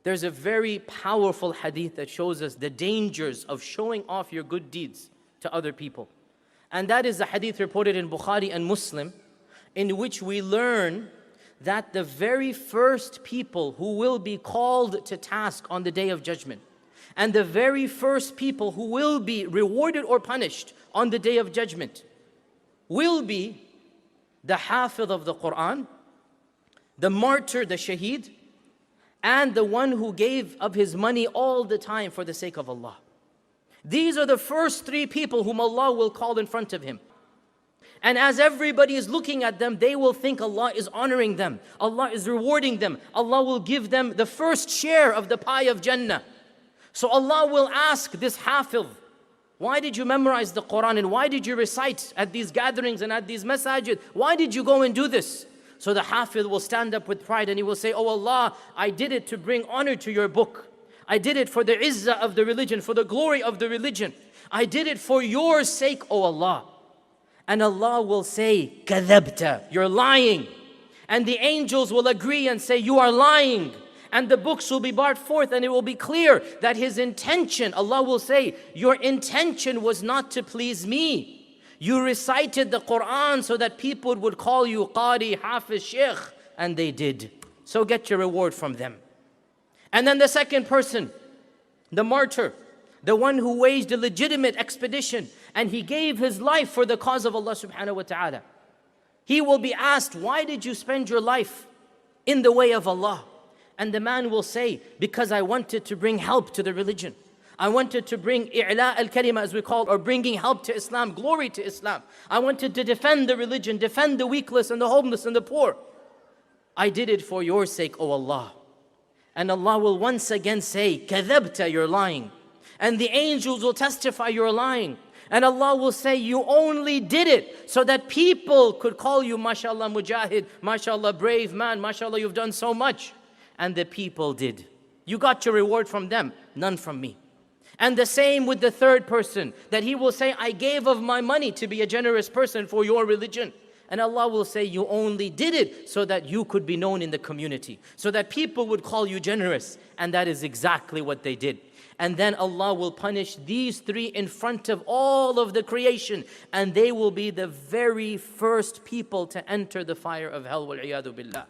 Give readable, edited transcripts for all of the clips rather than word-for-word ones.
There's a very powerful hadith that shows us the dangers of showing off your good deeds to other people. And that is the hadith reported in Bukhari and Muslim, in which we learn that the very first people who will be called to task on the Day of Judgment, and the very first people who will be rewarded or punished on the Day of Judgment, will be the Hafidh of the Quran, the martyr, the shaheed, and the one who gave of his money all the time for the sake of Allah. These are the first three people whom Allah will call in front of Him. And as everybody is looking at them, they will think Allah is honoring them. Allah is rewarding them. Allah will give them the first share of the pie of Jannah. So Allah will ask this Hafidh, why did you memorize the Quran and why did you recite at these gatherings and at these masajid? Why did you go and do this? So the Hafidh will stand up with pride and he will say, oh Allah, I did it to bring honor to your book. I did it for the izzah of the religion, for the glory of the religion. I did it for your sake, O Allah. And Allah will say, kadhabta, you're lying. And the angels will agree and say, you are lying. And the books will be brought forth and it will be clear that his intention, Allah will say, your intention was not to please me. You recited the Quran so that people would call you Qari, Hafiz, Sheikh. And they did. So get your reward from them. And then the second person, the martyr, the one who waged a legitimate expedition and he gave his life for the cause of Allah subhanahu wa ta'ala. He will be asked, why did you spend your life in the way of Allah? And the man will say, because I wanted to bring help to the religion. I wanted to bring i'la al-kalima, as we call it, or bringing help to Islam, glory to Islam. I wanted to defend the religion, defend the weakless and the homeless and the poor. I did it for your sake, O Allah. And Allah will once again say, kadhabta, you're lying. And the angels will testify, you're lying. And Allah will say, you only did it so that people could call you, mashallah, mujahid, mashallah, brave man, mashallah, you've done so much. And the people did. You got your reward from them, none from me. And the same with the third person, that he will say, I gave of my money to be a generous person for your religion. And Allah will say, you only did it so that you could be known in the community, so that people would call you generous. And that is exactly what they did. And then Allah will punish these three in front of all of the creation. And they will be the very first people to enter the fire of hell, wal-iyadu billah.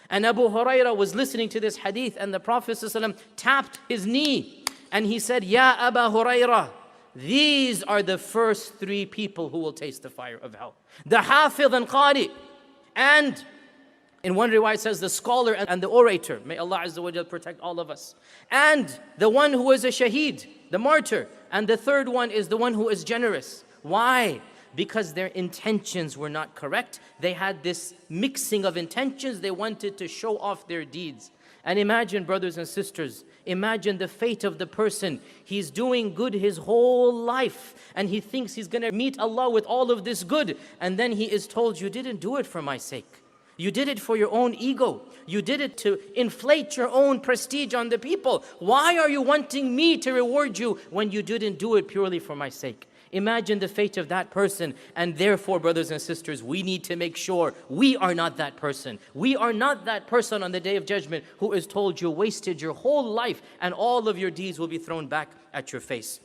And Abu Hurairah was listening to this hadith and the Prophet ﷺ tapped his knee. And he said, Ya Abu Hurairah, these are the first three people who will taste the fire of hell. The Hafidh and Qari. And in one riwayah it says the scholar and the orator. May Allah Azza wa Jal protect all of us. And the one who is a shaheed, the martyr. And the third one is the one who is generous. Why? Because their intentions were not correct. They had this mixing of intentions. They wanted to show off their deeds. And imagine, brothers and sisters, imagine the fate of the person. He's doing good his whole life and he thinks he's going to meet Allah with all of this good. And then he is told, you didn't do it for my sake. You did it for your own ego. You did it to inflate your own prestige on the people. Why are you wanting me to reward you when you didn't do it purely for my sake? Imagine the fate of that person. And therefore, brothers and sisters, we need to make sure we are not that person. We are not that person on the Day of Judgment who is told you wasted your whole life and all of your deeds will be thrown back at your face.